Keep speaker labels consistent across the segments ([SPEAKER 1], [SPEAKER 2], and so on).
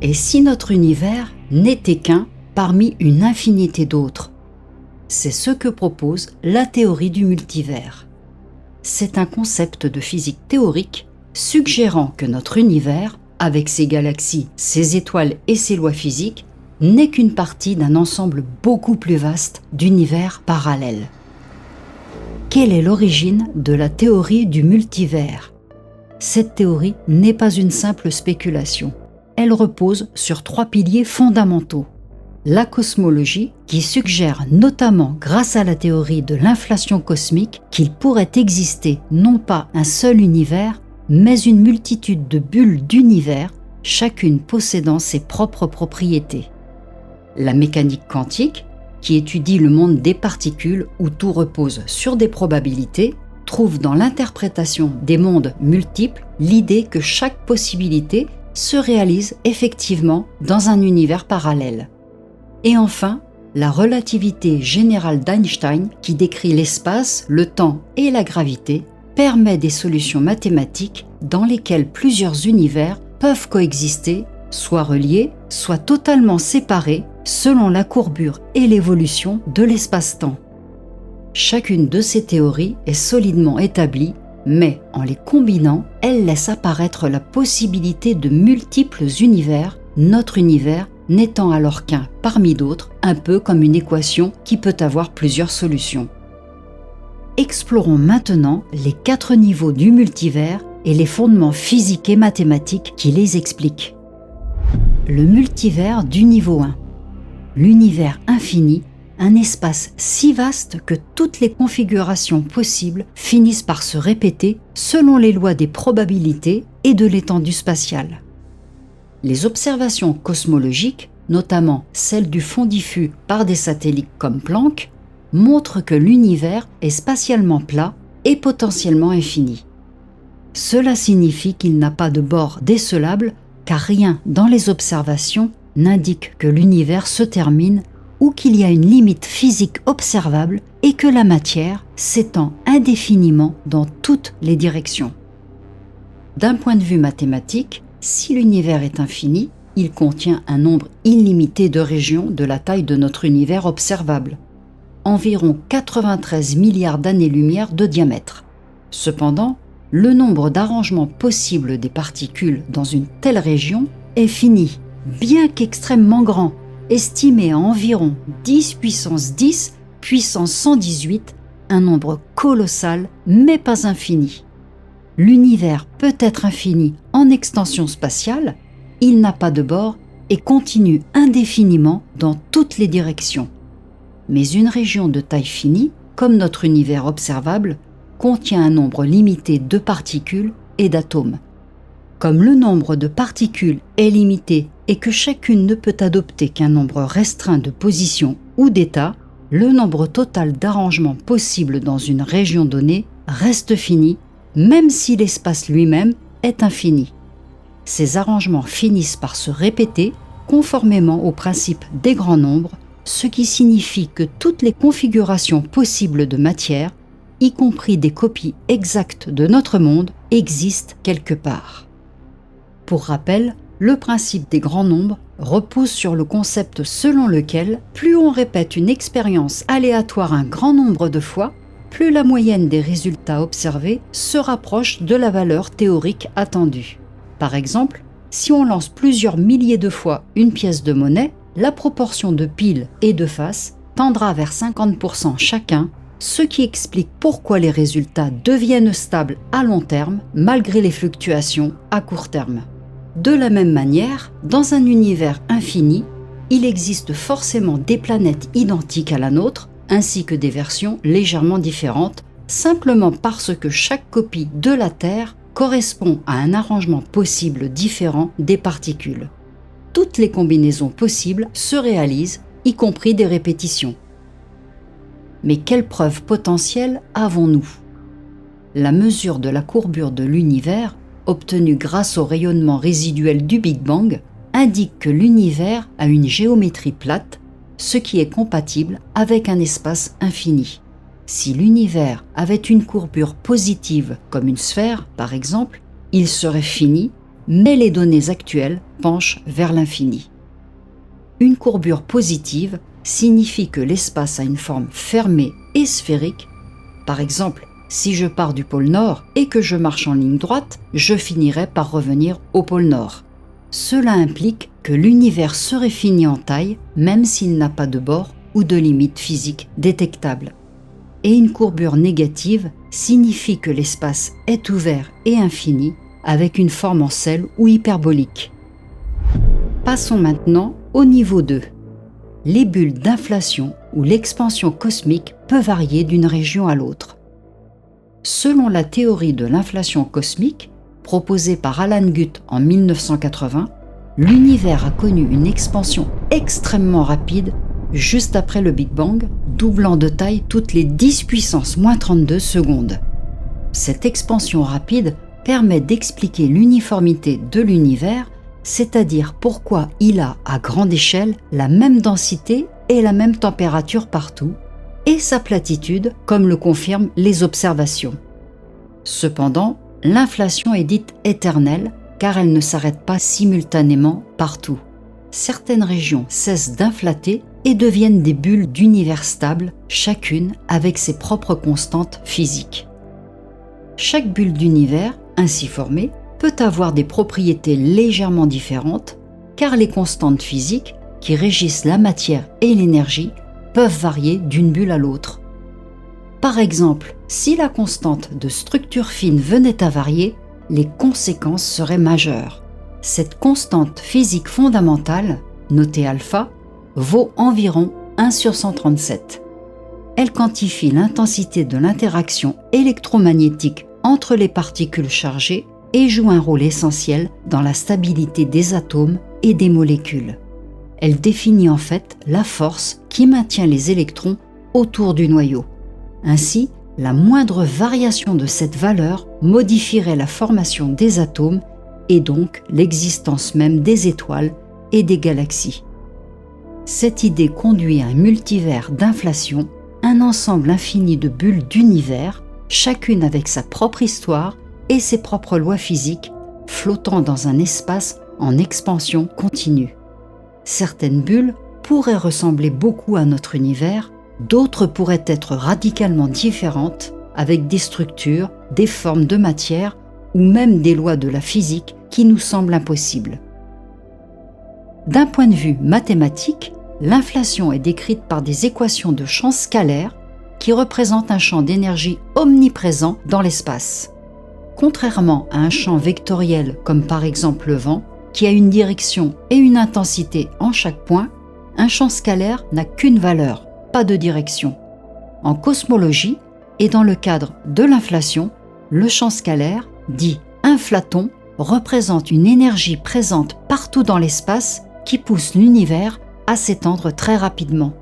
[SPEAKER 1] Et si notre univers n'était qu'un parmi une infinité d'autres? C'est ce que propose la théorie du multivers. C'est un concept de physique théorique suggérant que notre univers, avec ses galaxies, ses étoiles et ses lois physiques, n'est qu'une partie d'un ensemble beaucoup plus vaste d'univers parallèles. Quelle est l'origine de la théorie du multivers? Cette théorie n'est pas une simple spéculation. Elle repose sur 3 piliers fondamentaux. La cosmologie, qui suggère notamment grâce à la théorie de l'inflation cosmique qu'il pourrait exister non pas un seul univers, mais une multitude de bulles d'univers, chacune possédant ses propres propriétés. La mécanique quantique, qui étudie le monde des particules où tout repose sur des probabilités, trouve dans l'interprétation des mondes multiples l'idée que chaque possibilité se réalise effectivement dans un univers parallèle. Et enfin, la relativité générale d'Einstein, qui décrit l'espace, le temps et la gravité, permet des solutions mathématiques dans lesquelles plusieurs univers peuvent coexister, soit reliés, soit totalement séparés selon la courbure et l'évolution de l'espace-temps. Chacune de ces théories est solidement établie, mais en les combinant, elles laissent apparaître la possibilité de multiples univers, notre univers n'étant alors qu'un parmi d'autres, un peu comme une équation qui peut avoir plusieurs solutions. Explorons maintenant les 4 niveaux du multivers et les fondements physiques et mathématiques qui les expliquent. Le multivers du niveau 1. L'univers infini, un espace si vaste que toutes les configurations possibles finissent par se répéter selon les lois des probabilités et de l'étendue spatiale. Les observations cosmologiques, notamment celles du fond diffus par des satellites comme Planck, montrent que l'univers est spatialement plat et potentiellement infini. Cela signifie qu'il n'a pas de bords décelables, car rien dans les observations n'indique que l'univers se termine ou qu'il y a une limite physique observable et que la matière s'étend indéfiniment dans toutes les directions. D'un point de vue mathématique, si l'univers est infini, il contient un nombre illimité de régions de la taille de notre univers observable, environ 93 milliards d'années-lumière de diamètre. Cependant, le nombre d'arrangements possibles des particules dans une telle région est fini, bien qu'extrêmement grand, estimé à environ 10 puissance 10 puissance 118, un nombre colossal mais pas infini. L'univers peut être infini en extension spatiale, il n'a pas de bords et continue indéfiniment dans toutes les directions. Mais une région de taille finie, comme notre univers observable, contient un nombre limité de particules et d'atomes. Comme le nombre de particules est limité et que chacune ne peut adopter qu'un nombre restreint de positions ou d'états, le nombre total d'arrangements possibles dans une région donnée reste fini, même si l'espace lui-même est infini. Ces arrangements finissent par se répéter conformément au principe des grands nombres, ce qui signifie que toutes les configurations possibles de matière, y compris des copies exactes de notre monde, existent quelque part. Pour rappel, le principe des grands nombres repose sur le concept selon lequel plus on répète une expérience aléatoire un grand nombre de fois, plus la moyenne des résultats observés se rapproche de la valeur théorique attendue. Par exemple, si on lance plusieurs milliers de fois une pièce de monnaie, la proportion de piles et de faces tendra vers 50% chacun, ce qui explique pourquoi les résultats deviennent stables à long terme malgré les fluctuations à court terme. De la même manière, dans un univers infini, il existe forcément des planètes identiques à la nôtre, ainsi que des versions légèrement différentes, simplement parce que chaque copie de la Terre correspond à un arrangement possible différent des particules. Toutes les combinaisons possibles se réalisent, y compris des répétitions. Mais quelles preuves potentielles avons-nous? La mesure de la courbure de l'univers, obtenue grâce au rayonnement résiduel du Big Bang, indique que l'univers a une géométrie plate, ce qui est compatible avec un espace infini. Si l'univers avait une courbure positive comme une sphère, par exemple, il serait fini, mais les données actuelles penchent vers l'infini. Une courbure positive signifie que l'espace a une forme fermée et sphérique. Par exemple, si je pars du pôle Nord et que je marche en ligne droite, je finirai par revenir au pôle Nord. Cela implique que l'univers serait fini en taille, même s'il n'a pas de bord ou de limite physique détectable. Et une courbure négative signifie que l'espace est ouvert et infini, avec une forme en selle ou hyperbolique. Passons maintenant au niveau 2. Les bulles d'inflation ou l'expansion cosmique peut varier d'une région à l'autre. Selon la théorie de l'inflation cosmique, proposée par Alan Guth en 1980, l'univers a connu une expansion extrêmement rapide juste après le Big Bang, doublant de taille toutes les 10 puissance moins 32 secondes. Cette expansion rapide permet d'expliquer l'uniformité de l'univers, c'est-à-dire pourquoi il a, à grande échelle, la même densité et la même température partout, et sa platitude, comme le confirment les observations. Cependant, l'inflation est dite éternelle, car elle ne s'arrête pas simultanément partout. Certaines régions cessent d'inflater et deviennent des bulles d'univers stables, chacune avec ses propres constantes physiques. Chaque bulle d'univers, ainsi formée, peut avoir des propriétés légèrement différentes, car les constantes physiques, qui régissent la matière et l'énergie, peuvent varier d'une bulle à l'autre. Par exemple, si la constante de structure fine venait à varier, les conséquences seraient majeures. Cette constante physique fondamentale, notée alpha, vaut environ 1 sur 137. Elle quantifie l'intensité de l'interaction électromagnétique entre les particules chargées et joue un rôle essentiel dans la stabilité des atomes et des molécules. Elle définit en fait la force qui maintient les électrons autour du noyau. Ainsi, la moindre variation de cette valeur modifierait la formation des atomes et donc l'existence même des étoiles et des galaxies. Cette idée conduit à un multivers d'inflation, un ensemble infini de bulles d'univers, chacune avec sa propre histoire et ses propres lois physiques, flottant dans un espace en expansion continue. Certaines bulles pourraient ressembler beaucoup à notre univers, d'autres pourraient être radicalement différentes, avec des structures, des formes de matière ou même des lois de la physique qui nous semblent impossibles. D'un point de vue mathématique, l'inflation est décrite par des équations de champ scalaires qui représentent un champ d'énergie omniprésent dans l'espace. Contrairement à un champ vectoriel comme par exemple le vent, qui a une direction et une intensité en chaque point, un champ scalaire n'a qu'une valeur, pas de direction. En cosmologie et dans le cadre de l'inflation, le champ scalaire, dit inflaton, représente une énergie présente partout dans l'espace qui pousse l'univers à s'étendre très rapidement.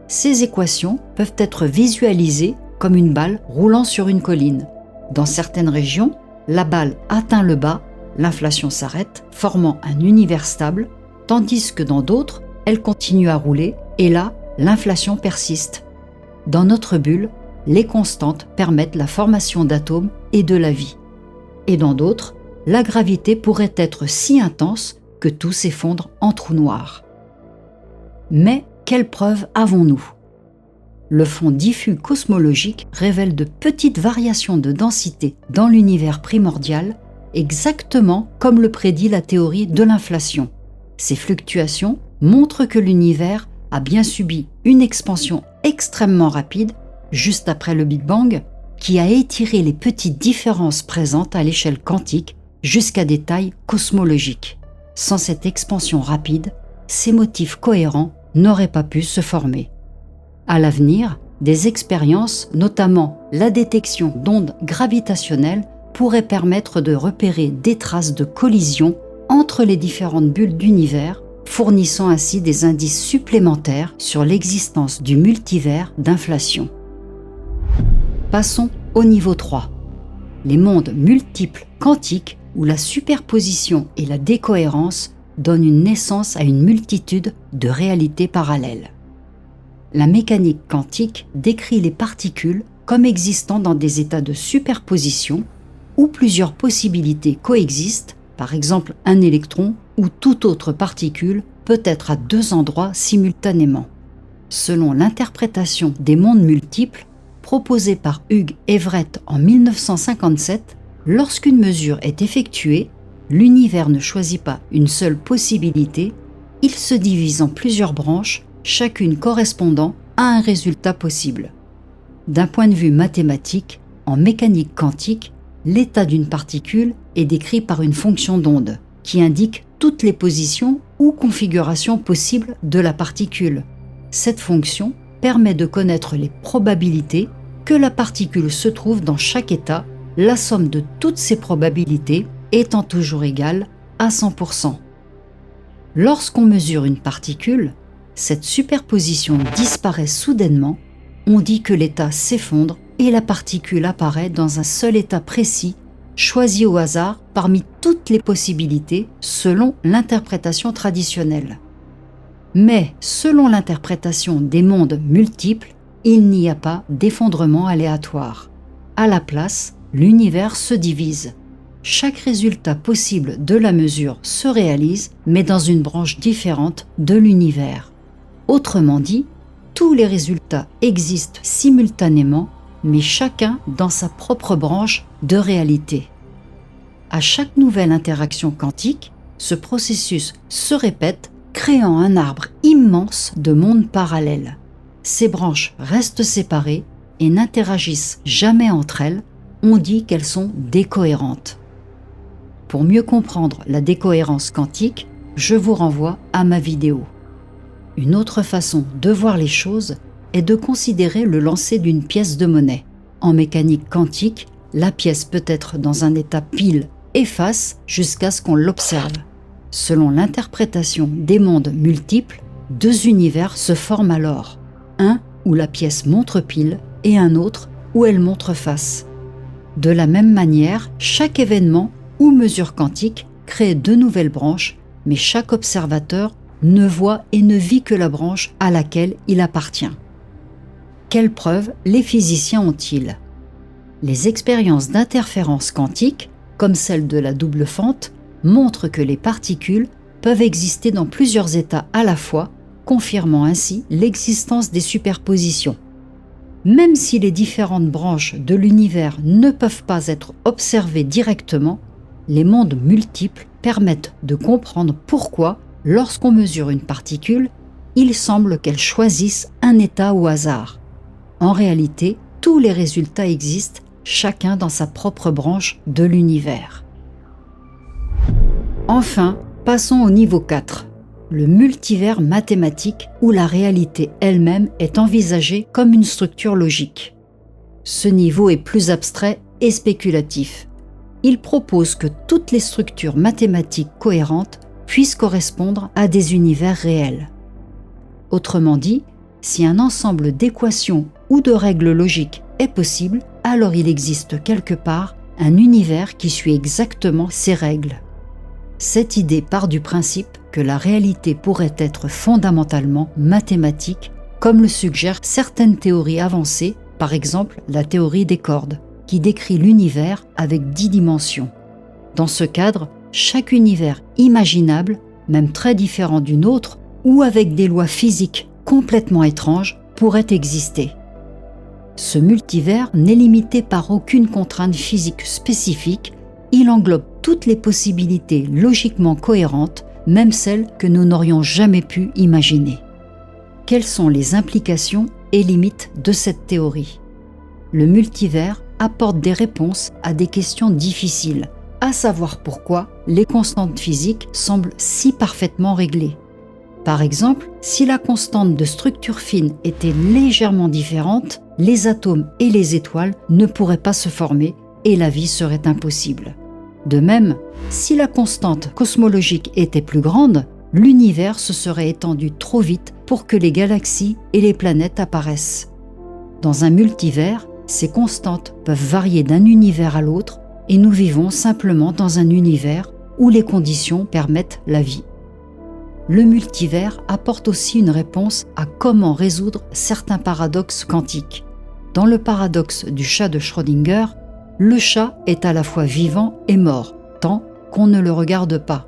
[SPEAKER 1] Ces équations peuvent être visualisées comme une balle roulant sur une colline. Dans certaines régions, la balle atteint le bas, l'inflation s'arrête, formant un univers stable, tandis que dans d'autres, elle continue à rouler et là, l'inflation persiste. Dans notre bulle, les constantes permettent la formation d'atomes et de la vie. Et dans d'autres, la gravité pourrait être si intense que tout s'effondre en trou noir. Mais quelles preuves avons-nous ? Le fond diffus cosmologique révèle de petites variations de densité dans l'univers primordial, exactement comme le prédit la théorie de l'inflation. Ces fluctuations montrent que l'univers a bien subi une expansion extrêmement rapide, juste après le Big Bang, qui a étiré les petites différences présentes à l'échelle quantique jusqu'à des tailles cosmologiques. Sans cette expansion rapide, ces motifs cohérents n'auraient pas pu se former. À l'avenir, des expériences, notamment la détection d'ondes gravitationnelles, pourraient permettre de repérer des traces de collision entre les différentes bulles d'univers, fournissant ainsi des indices supplémentaires sur l'existence du multivers d'inflation. Passons au niveau 3. Les mondes multiples quantiques où la superposition et la décohérence donnent une naissance à une multitude de réalités parallèles. La mécanique quantique décrit les particules comme existant dans des états de superposition où plusieurs possibilités coexistent Par exemple, un électron ou toute autre particule peut être à deux endroits simultanément. Selon l'interprétation des mondes multiples proposée par Hugh Everett en 1957, lorsqu'une mesure est effectuée, l'univers ne choisit pas une seule possibilité, il se divise en plusieurs branches, chacune correspondant à un résultat possible. D'un point de vue mathématique, en mécanique quantique, l'état d'une particule est décrit par une fonction d'onde qui indique toutes les positions ou configurations possibles de la particule. Cette fonction permet de connaître les probabilités que la particule se trouve dans chaque état, la somme de toutes ces probabilités étant toujours égale à 100%. Lorsqu'on mesure une particule, cette superposition disparaît soudainement, on dit que l'état s'effondre et la particule apparaît dans un seul état précis, choisi au hasard parmi toutes les possibilités selon l'interprétation traditionnelle. Mais selon l'interprétation des mondes multiples, il n'y a pas d'effondrement aléatoire. À la place, l'univers se divise. Chaque résultat possible de la mesure se réalise, mais dans une branche différente de l'univers. Autrement dit, tous les résultats existent simultanément, mais chacun dans sa propre branche de réalité. À chaque nouvelle interaction quantique, ce processus se répète, créant un arbre immense de mondes parallèles. Ces branches restent séparées et n'interagissent jamais entre elles, on dit qu'elles sont décohérentes. Pour mieux comprendre la décohérence quantique, je vous renvoie à ma vidéo. Une autre façon de voir les choses est de considérer le lancer d'une pièce de monnaie. En mécanique quantique, la pièce peut être dans un état pile et face jusqu'à ce qu'on l'observe. Selon l'interprétation des mondes multiples, deux univers se forment alors. Un où la pièce montre pile et un autre où elle montre face. De la même manière, chaque événement ou mesure quantique crée deux nouvelles branches, mais chaque observateur ne voit et ne vit que la branche à laquelle il appartient. Quelles preuves les physiciens ont-ils ? Les expériences d'interférence quantique, comme celle de la double fente, montrent que les particules peuvent exister dans plusieurs états à la fois, confirmant ainsi l'existence des superpositions. Même si les différentes branches de l'univers ne peuvent pas être observées directement, les mondes multiples permettent de comprendre pourquoi, lorsqu'on mesure une particule, il semble qu'elle choisisse un état au hasard. En réalité, tous les résultats existent, chacun dans sa propre branche de l'univers. Enfin, passons au niveau 4, le multivers mathématique où la réalité elle-même est envisagée comme une structure logique. Ce niveau est plus abstrait et spéculatif. Il propose que toutes les structures mathématiques cohérentes puissent correspondre à des univers réels. Autrement dit, si un ensemble d'équations ou de règles logiques est possible, alors il existe quelque part un univers qui suit exactement ces règles. Cette idée part du principe que la réalité pourrait être fondamentalement mathématique, comme le suggèrent certaines théories avancées, par exemple la théorie des cordes, qui décrit l'univers avec 10 dimensions. Dans ce cadre, chaque univers imaginable, même très différent d'une autre, ou avec des lois physiques complètement étranges, pourrait exister. Ce multivers n'est limité par aucune contrainte physique spécifique, il englobe toutes les possibilités logiquement cohérentes, même celles que nous n'aurions jamais pu imaginer. Quelles sont les implications et limites de cette théorie ? Le multivers apporte des réponses à des questions difficiles, à savoir pourquoi les constantes physiques semblent si parfaitement réglées. Par exemple, si la constante de structure fine était légèrement différente, les atomes et les étoiles ne pourraient pas se former et la vie serait impossible. De même, si la constante cosmologique était plus grande, l'univers se serait étendu trop vite pour que les galaxies et les planètes apparaissent. Dans un multivers, ces constantes peuvent varier d'un univers à l'autre et nous vivons simplement dans un univers où les conditions permettent la vie. Le multivers apporte aussi une réponse à comment résoudre certains paradoxes quantiques. Dans le paradoxe du chat de Schrödinger, le chat est à la fois vivant et mort, tant qu'on ne le regarde pas.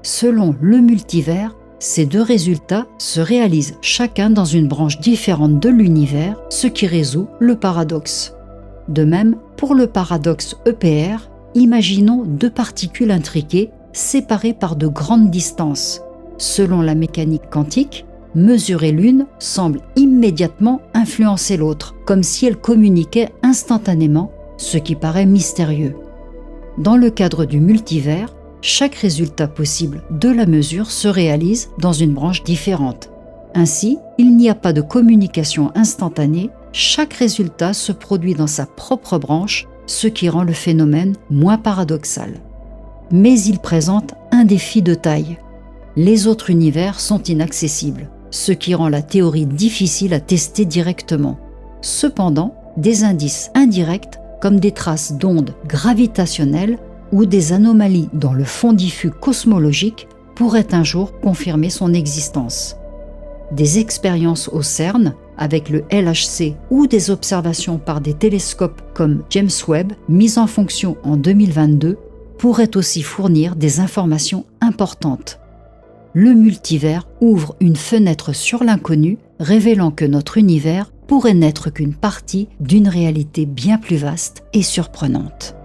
[SPEAKER 1] Selon le multivers, ces deux résultats se réalisent chacun dans une branche différente de l'univers, ce qui résout le paradoxe. De même, pour le paradoxe EPR, imaginons deux particules intriquées séparées par de grandes distances. Selon la mécanique quantique, mesurer l'une semble immédiatement influencer l'autre, comme si elles communiquaient instantanément, ce qui paraît mystérieux. Dans le cadre du multivers, chaque résultat possible de la mesure se réalise dans une branche différente. Ainsi, il n'y a pas de communication instantanée, chaque résultat se produit dans sa propre branche, ce qui rend le phénomène moins paradoxal. Mais il présente un défi de taille. Les autres univers sont inaccessibles, ce qui rend la théorie difficile à tester directement. Cependant, des indices indirects, comme des traces d'ondes gravitationnelles ou des anomalies dans le fond diffus cosmologique, pourraient un jour confirmer son existence. Des expériences au CERN, avec le LHC, ou des observations par des télescopes comme James Webb, mises en fonction en 2022, pourraient aussi fournir des informations importantes. Le multivers ouvre une fenêtre sur l'inconnu, révélant que notre univers pourrait n'être qu'une partie d'une réalité bien plus vaste et surprenante.